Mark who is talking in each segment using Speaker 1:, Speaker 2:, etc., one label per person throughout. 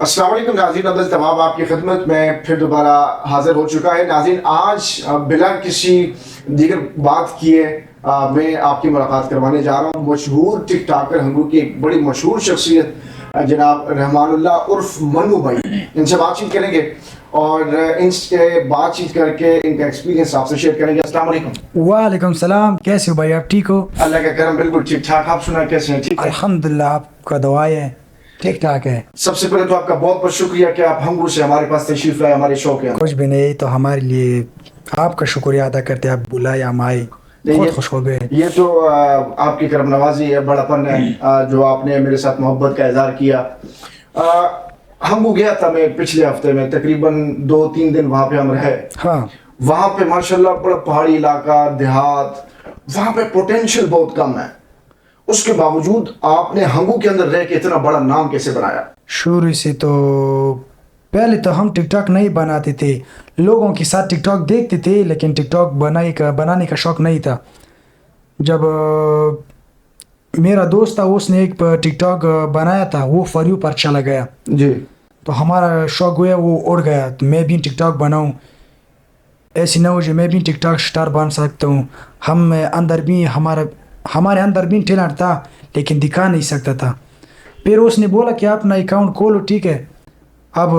Speaker 1: السلام علیکم ناظرین، عبد تمام آپ کی خدمت میں پھر دوبارہ حاضر ہو چکا ہے۔ ناظرین، آج بلا کسی دیگر بات کیے میں آپ کی ملاقات کروانے جا رہا ہوں مشہور ٹک ٹاکر ہنگو کی ایک بڑی مشہور شخصیت جناب رحمان اللہ عرف منو بھائی، ان سے بات چیت کریں گے اور ان سے بات چیت کر کے ان کا ایکسپیرینس آپ سے شیئر کریں گے۔ السلام علیکم۔
Speaker 2: وعلیکم السلام، کیسے ہو بھائی؟ آپ ٹھیک ہو؟
Speaker 1: اللہ کا کرم، بالکل ٹھیک ٹھاک۔ آپ سنائیں کیسے ہیں؟ ٹھیک ہے
Speaker 2: الحمدللہ، آپ کا دعائیں ہے، ٹھیک ٹھاک ہے۔
Speaker 1: سب سے پہلے تو آپ کا بہت بہت شکریہ کہ آپ ہنگو سے ہمارے پاس تشریف لائے ہمارے شو کے اندر۔
Speaker 2: کچھ بھی نہیں، تو ہمارے لیے آپ کا شکریہ ادا کرتے، آپ بلائے، ہم آئے، بہت خوش ہو گئے۔
Speaker 1: یہ تو آپ کی کرم نوازی ہے، بڑا پن ہے جو آپ نے میرے ساتھ محبت کا اظہار کیا۔ ہنگو گیا تھا میں پچھلے ہفتے میں، تقریباً 2-3 دن وہاں پہ ہم رہے۔
Speaker 2: ہاں،
Speaker 1: وہاں پہ ماشاءاللہ بڑا پہاڑی علاقہ، دیہات، وہاں پہ پوٹینشیل بہت کم ہے، اس کے باوجود آپ نے ہنگو کے اندر رہ کے اتنا بڑا نام کیسے بنایا؟
Speaker 2: شروع سے تو پہلے تو ہم ٹک ٹاک نہیں بناتے تھے، لوگوں کے ساتھ ٹک ٹاک دیکھتے تھے، لیکن ٹک ٹاک بنانے کا شوق نہیں تھا۔ جب میرا دوست تھا، اس نے ایک ٹک ٹاک بنایا تھا، وہ فار یو پر چلا گیا،
Speaker 1: جی،
Speaker 2: تو ہمارا شوق ہوا، وہ اڑ گیا، تو میں بھی ٹک ٹاک بناؤں، ایسی نہ ہو جو میں بھی ٹک ٹاک سٹار بن سکتا ہوں۔ ہم اندر بھی ہمارے اندر بھی ٹیلنٹ تھا، لیکن دکھا نہیں سکتا تھا۔ پھر اس نے بولا کہ اپنا اکاؤنٹ کھولو، ٹھیک ہے، اب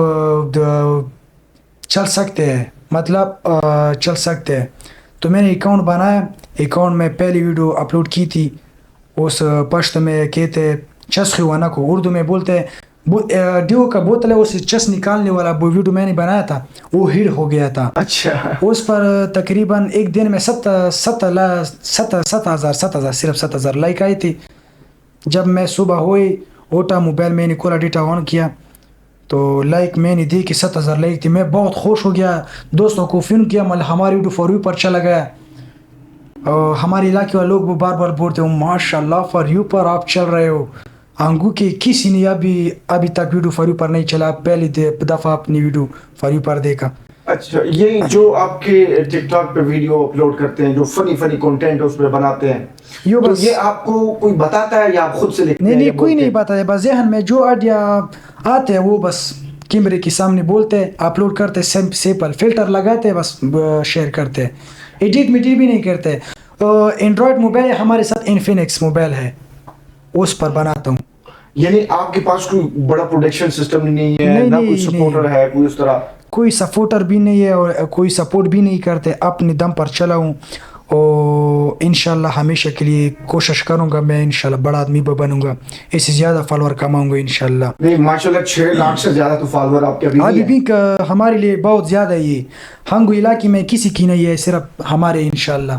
Speaker 2: چل سکتے ہیں، مطلب چل سکتے ہیں۔ تو میں نے اکاؤنٹ بنایا، اکاؤنٹ میں پہلی ویڈیو اپلوڈ کی تھی، اس پشت میں کہتے چس خوانا کو، اردو میں بولتے ہیں ڈیو کا بوتل ہے، اس سے چس نکالنے والا وہ ویڈیو میں نے بنایا تھا، وہ ہٹ ہو گیا تھا۔
Speaker 1: اچھا،
Speaker 2: اس پر تقریباً ایک دن میں 7,000 صرف 7,000 لائک آئی تھی۔ جب میں صبح ہوئی، اٹھا، موبائل میں نے کھولا، ڈیٹا آن کیا، تو لائک میں نے دی کہ 7,000 لائک تھی۔ میں بہت خوش ہو گیا، دوستوں کو فون کیا، ہماری ویڈیو فار یو پر چلا گیا، اور ہمارے علاقے والے لوگ وہ بار بار بولتے ہو ماشاء اللہ فار یو پر آپ چل رہے ہو۔ ہنگو کے کسی نے ابھی تک ویڈیو فار یو پر نہیں چلا، پہلی دفعہ اپنی ویڈیو فار یو پر دیکھا۔
Speaker 1: اچھا، یہ جو آپ کے ٹک ٹاک پہ ویڈیو اپلوڈ کرتے ہیں، جو فنی کنٹینٹ اس پہ بناتے ہیں، تو یہ آپ کو کوئی بتاتا ہے یا آپ خود سے لکھتے ہیں؟
Speaker 2: نہیں، کوئی نہیں بتاتا، بس ذہن میں جو آئیڈیا آتے ہیں وہ بس کیمرے کے سامنے بولتے ہیں، اپلوڈ کرتے، سیمپل فلٹر لگاتے، بس شیئر کرتے، ایڈٹ میڈٹ بھی نہیں کرتے۔ اینڈرائڈ موبائل ہے ہمارے ساتھ، انفینکس موبائل ہے، اس پر بناتا ہوں۔
Speaker 1: یعنی آپ کے پاس کوئی بڑا پروڈکشن سسٹم نہیں ہے، نہ کوئی سپورٹر ہے کوئی اس طرح؟
Speaker 2: کوئی سپورٹر بھی نہیں ہے اور کوئی سپورٹ بھی نہیں کرتے، اپنے دم پر چلا ہوں، اور انشاءاللہ ہمیشہ کے لیے کوشش کروں گا، میں انشاءاللہ بڑا آدمی بنوں گا، اس سے زیادہ فالوور کماؤں گا انشاءاللہ۔
Speaker 1: نہیں، ماشاءاللہ 6 لاکھ سے زیادہ تو فالوور آپ کے
Speaker 2: ابھی بھی ہمارے لیے بہت زیادہ ہے، یہ ہنگو علاقے میں کسی کی نہیں ہے، صرف ہمارے انشاءاللہ۔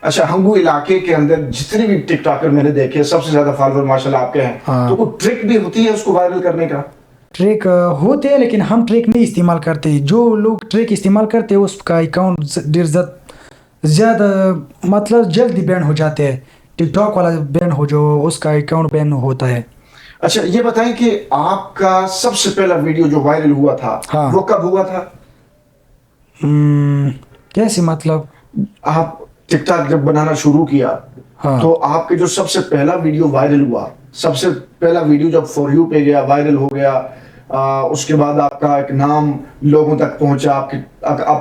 Speaker 1: اچھا، ہنگو علاقے کے اندر جتنے بھی ٹک ٹاکر میں نے دیکھے، سب سے زیادہ فالوور ماشاءاللہ آپ کے ہیں، تو کوئی ٹرک بھی ہوتی ہے اس کو وائرل کرنے کا؟
Speaker 2: ٹریک ہوتے ہیں، لیکن ہم ٹریک نہیں استعمال کرتے۔ جو لوگ ٹریک استعمال کرتے ہیں اس کا اکاؤنٹ زیادہ مطلب جلدی بین ہو جاتے ہیں، ٹک ٹاک والا بین ہو جو اس کا اکاؤنٹ بین ہوتا ہے۔
Speaker 1: اچھا، یہ بتائیں کہ آپ کا سب سے پہلا ویڈیو جو وائرل ہوا تھا وہ کب ہوا تھا؟
Speaker 2: کیسے مطلب؟
Speaker 1: آپ ٹک ٹاک جب بنانا شروع کیا تو آپ کے جو سب سے پہلا ویڈیو وائرل ہوا، سب سے پہلا ویڈیو جب فور یو پہ گیا، وائرل ہو گیا، اس کے بعد آپ کا ایک نام لوگوں تک پہنچا، آپ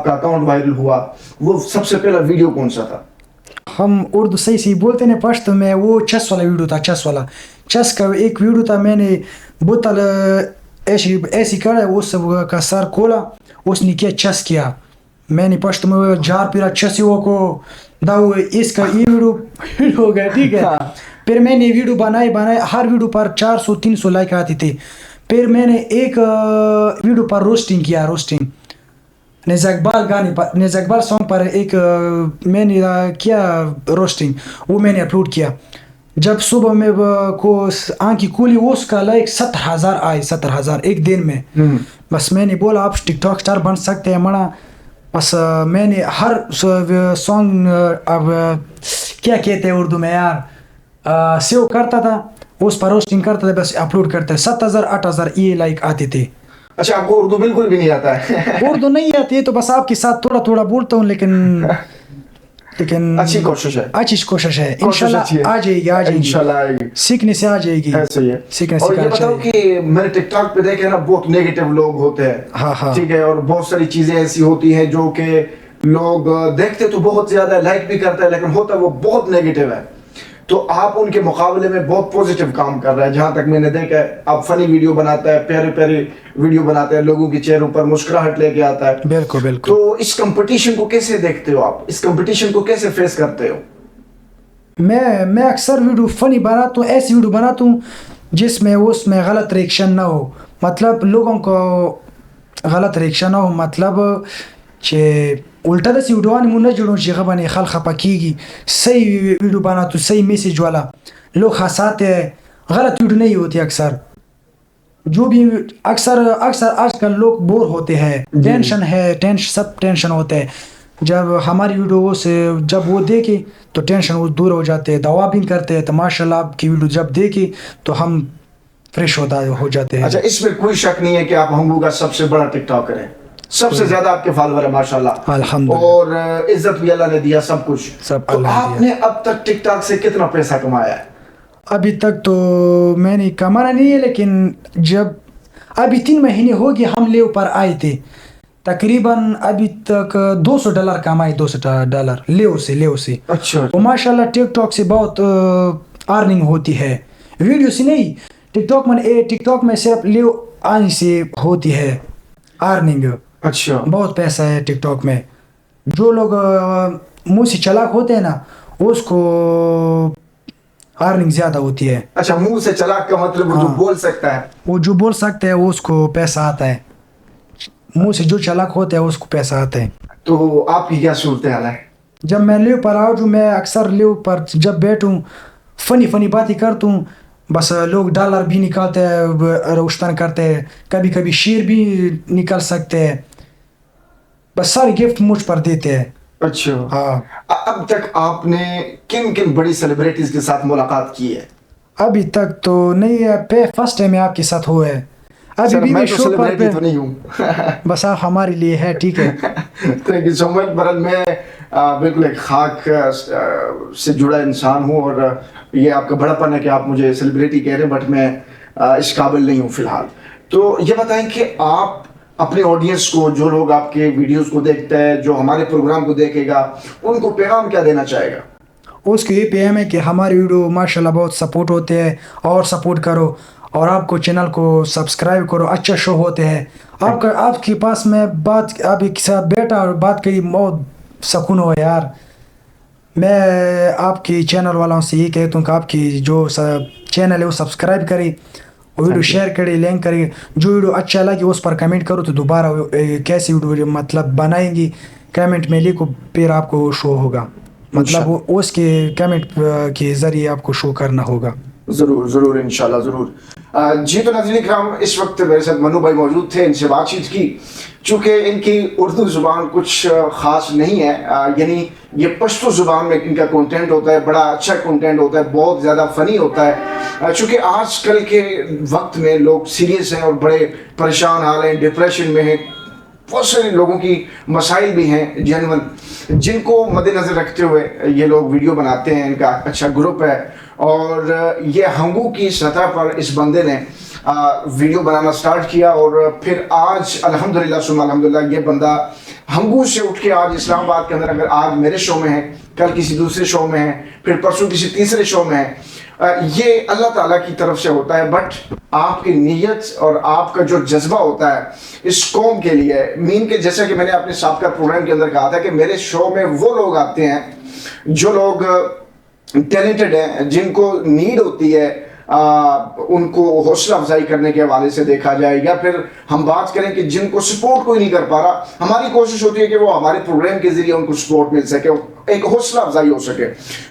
Speaker 1: کا اکاؤنٹ وائرل ہوا، وہ سب سے پہلا ویڈیو کون سا تھا؟
Speaker 2: ہم اردو صحیح بولتے ہیں، پشتو میں وہ چس والا ویڈیو تھا، چس کا ایک ویڈیو تھا، میں نے بوتل ایسی کرا، اس کا سر کھولا، اس نے کیا چس کیا، میں نے پشتو میں جار پیرا چسیوں کو داؤ، اس کا یہ ویڈیو ہٹ ہو گیا، ٹھیک ہے۔ پھر میں نے ویڈیو بنائے، ہر ویڈیو پر 400-300 لائک آتی تھی۔ پھر میں نے ایک ویڈیو پر روسٹنگ کیا، نیزا اقبال سانگ پر ایک میں نے کیا روسٹنگ، وہ میں نے اپلوڈ کیا۔ جب صبح میں کو آنکھ کھولی، اس کا لائک 70,000 آئے، 70,000 ایک دن میں۔ بس میں نے بولا آپ ٹک ٹاک سٹار بن سکتے ہیں مڑا۔ بس میں نے ہر سانگ اب کیا کہتے ہیں اردو میں یار، سیو کرتا تھا، اس پر روسٹنگ کرتا تھا، بس اپلوڈ کرتا ہے، 7,000-8,000 یہ لائک آتے تھے۔
Speaker 1: اچھا، آپ کو اردو بالکل بھی نہیں آتا ہے؟
Speaker 2: اردو نہیں آتی ہے تو بس آپ کے ساتھ تھوڑا تھوڑا بولتا ہوں، لیکن لیکن
Speaker 1: اچھی کوشش ہے،
Speaker 2: اچھی کوشش ہے،
Speaker 1: کوشش اچھی ہے،
Speaker 2: انشاءاللہ آ جائے گی، آ جائے گی،
Speaker 1: انشاءاللہ آئے گی،
Speaker 2: سیکھنے سے آ جائے گی،
Speaker 1: ایسے ہی ہے۔
Speaker 2: سیکھنے
Speaker 1: اور یہ
Speaker 2: سکھانا
Speaker 1: بتاؤ
Speaker 2: چاہیے۔
Speaker 1: کہ میں نے ٹک ٹاک پہ دیکھا نا بہت نیگیٹو لوگ ہوتے ہیں،
Speaker 2: ہاں ہاں
Speaker 1: ٹھیک ہے، اور بہت ساری چیزیں ایسی ہوتی ہیں جو کہ لوگ دیکھتے تو بہت زیادہ لائک بھی کرتے ہیں، لیکن ہوتا وہ بہت نیگیٹو ہے، تو آپ ان کے مقابلے میں بہت پوزیٹیو کام کر رہے ہیں، جہاں تک میں نے دیکھا ہے آپ فنی ویڈیو بناتا ہے، پیارے پیارے ویڈیو بناتے ہیں، لوگوں کے چہروں پر مسکراہٹ لے کے آتا ہے،
Speaker 2: بالکل بالکل۔
Speaker 1: تو اس کمپٹیشن کو کیسے دیکھتے ہو آپ، اس کمپٹیشن کو کیسے فیس کرتے ہو؟
Speaker 2: میں اکثر ویڈیو فنی بناتا ہوں، ایسی ویڈیو بناتا ہوں جس میں اس میں غلط ریئیکشن نہ ہو، مطلب لوگوں کو غلط ریئیکشن نہ ہو، مطلب کہ الٹا دسی ویڈیو آنے مو نہ جوڑوں چې غبنې خلک خفه کیږي، صحیح ویڈیو بناتا ہوں، صحیح میسج والا، لوگ ہنساتے ہیں، غلط ویڈیو نہیں ہوتی اکثر، جو بھی اکثر آج کل لوگ بور ہوتے ہیں، ٹینشن ہے، سب ٹینشن ہوتے ہیں، جب ہماری ویڈیو سے جب وہ دیکھے تو ٹینشن وہ دور ہو جاتے ہیں، دوا بھی کرتے ہیں، تو ماشاءاللہ آپ کی ویڈیو جب دیکھے تو ہم فریش ہو جاتے ہیں۔
Speaker 1: اچھا، اس میں کوئی شک نہیں ہے کہ آپ ہنگو کا سب سے بڑا ٹک ٹاکر ہیں، سب سے زیادہ آپ کے فالوور ہیں ماشاءاللہ،
Speaker 2: الحمدللہ،
Speaker 1: اور عزت بھی اللہ نے دیا، سب کچھ،
Speaker 2: سب
Speaker 1: تو
Speaker 2: اللہ نے
Speaker 1: آپ
Speaker 2: دیا۔
Speaker 1: نے اب تک ٹک ٹاک سے کتنا پیسہ کمایا ہے؟
Speaker 2: ابھی تک تو میں نے کمانا نہیں ہے، لیکن جب ابھی 3 مہینے ہو گئے ہم لیو پر آئے تھے، تقریباً ابھی تک $200 کمائے، $200 لیو سے۔
Speaker 1: اچھا،
Speaker 2: اور ماشاءاللہ ٹک ٹاک سے بہت ارننگ ہوتی ہے، ویڈیو سے نہیں، ٹک ٹاک میں صرف لیو آنے سے ہوتی ہے ارننگ،
Speaker 1: اچھا،
Speaker 2: بہت پیسہ ہے ٹک ٹاک میں۔ جو لوگ منہ سے چلاک ہوتے ہیں نا اس کو ارننگ زیادہ ہوتی ہے۔
Speaker 1: اچھا، منہ سے چلاک کا مطلب وہ جو بول سکتا ہے،
Speaker 2: وہ جو بول سکتے ہیں اس کو پیسہ آتا ہے، منہ سے جو چلاک ہوتا ہے اس کو پیسہ آتا ہے۔
Speaker 1: تو آپ کی کیا صورتحال ہے؟
Speaker 2: جب میں لیو پر آؤں، جو میں اکثر لیو پر جب بیٹھوں فنی باتیں کرتا ہوں، بس لوگ ڈالر بھی نکالتے ہیں، روشتن کرتے ہیں، کبھی کبھی شیر بھی نکال سکتے ہیں، بس سارے گفٹ مجھ پر دیتے ہیں۔
Speaker 1: اچھا،
Speaker 2: ہاں،
Speaker 1: اب تک آپ نے کن بڑی سیلیبریٹیز کے ساتھ ملاقات کی ہے؟
Speaker 2: ابھی تک تو نہیں ہے، فرسٹ ٹائم آپ کے ساتھ ہوا ہے، ابھی بھی
Speaker 1: میں
Speaker 2: میں
Speaker 1: تو
Speaker 2: شو پر
Speaker 1: سیلیبریٹی تو نہیں ہوں،
Speaker 2: بس آپ ہمارے لیے ہے، ٹھیک ہے۔
Speaker 1: Thank you so much Brill, میں بالکل ایک خاک سے جڑا انسان ہوں، اور یہ آپ کا بڑپن ہے کہ آپ مجھے سیلیبریٹی کہہ رہے ہیں، بٹ میں اس قابل نہیں ہوں فی الحال۔ تو یہ بتائیں کہ آپ اپنے آڈینس کو، جو لوگ آپ کے ویڈیوز کو دیکھتے ہیں، جو ہمارے پروگرام کو دیکھے گا، ان کو پیغام کیا دینا چاہے گا؟
Speaker 2: اس کے یہ پیم ہے کہ ہماری ویڈیو ماشاءاللہ بہت سپورٹ ہوتے ہیں، اور سپورٹ کرو، اور آپ کو چینل کو سبسکرائب کرو، اچھا شو ہوتے ہیں آپ کے پاس میں بات آپ کے ساتھ بیٹھا اور بات کری، بہت سکون ہو یار۔ میں آپ کی چینل والوں سے یہ کہتا ہوں کہ آپ کی جو چینل ہے وہ سبسکرائب کرے، ویڈیو شیئر کرے، لنک کرے، جو ویڈیو اچھا لگے اس پر کمنٹ کرو، تو دوبارہ کیسی ویڈیو مطلب بنائیں گی کمنٹ میں لکھو، پھر آپ کو شو ہوگا، مطلب اس کے کمنٹ کے ذریعے آپ کو شو کرنا ہوگا۔
Speaker 1: ضرور ضرور، انشاءاللہ ضرور۔ جی تو ناظرین کرام، اس وقت میرے ساتھ منو بھائی موجود تھے، ان سے بات چیت کی، چونکہ ان کی اردو زبان کچھ خاص نہیں ہے، یعنی یہ پشتو زبان میں ان کا کنٹینٹ ہوتا ہے، بڑا اچھا کنٹینٹ ہوتا ہے، بہت زیادہ فنی ہوتا ہے، چونکہ آج کل کے وقت میں لوگ سیریس ہیں اور بڑے پریشان حال ہیں، ڈپریشن میں ہیں، بہت سارے لوگوں کی مسائل بھی ہیں جینون، جن کو مد نظر رکھتے ہوئے یہ لوگ ویڈیو بناتے ہیں، ان کا اچھا گروپ ہے، اور یہ ہنگو کی سطح پر اس بندے نے ویڈیو بنانا سٹارٹ کیا، اور پھر آج الحمدللہ ثم الحمدللہ یہ بندہ ہنگو سے اٹھ کے آج اسلام آباد کے اندر، اگر آج میرے شو میں ہے، کل کسی دوسرے شو میں ہے، پھر پرسوں کسی تیسرے شو میں ہے، یہ اللہ تعالیٰ کی طرف سے ہوتا ہے، بٹ آپ کی نیت اور آپ کا جو جذبہ ہوتا ہے اس قوم کے لیے، مین کے جیسا کہ میں نے اپنے سابقہ پروگرام کے اندر کہا تھا کہ میرے شو میں وہ لوگ آتے ہیں جو لوگ ٹیلنٹڈ ہیں، جن کو نیڈ ہوتی ہے ان کو حوصلہ افزائی کرنے کے حوالے سے دیکھا جائے، یا پھر ہم بات کریں کہ جن کو سپورٹ کوئی نہیں کر پا رہا، ہماری کوشش ہوتی ہے کہ وہ ہمارے پروگرام کے ذریعے ان کو سپورٹ مل سکے، ایک حوصلہ افزائی ہو سکے۔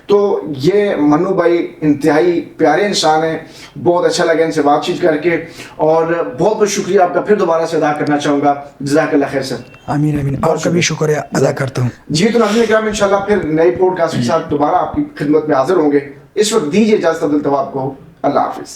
Speaker 1: تو یہ منو بھائی انتہائی پیارے انسان ہیں، بہت اچھا لگا ان سے بات چیت کر کے، اور بہت بہت شکریہ آپ کا پھر دوبارہ سے ادا کرنا چاہوں گا، جزاک اللہ خیر سر۔
Speaker 2: آمین آمین، آپ کا بھی شکریہ ادا کرتا ہوں۔
Speaker 1: جی تو ناظرین کرام، انشاءاللہ پھر نئے پوڈ کاسٹ کے ساتھ دوبارہ آپ کی خدمت میں حاضر ہوں گے، اس وقت دیجیے اجازت عبدالتواب کو، اللہ حافظ۔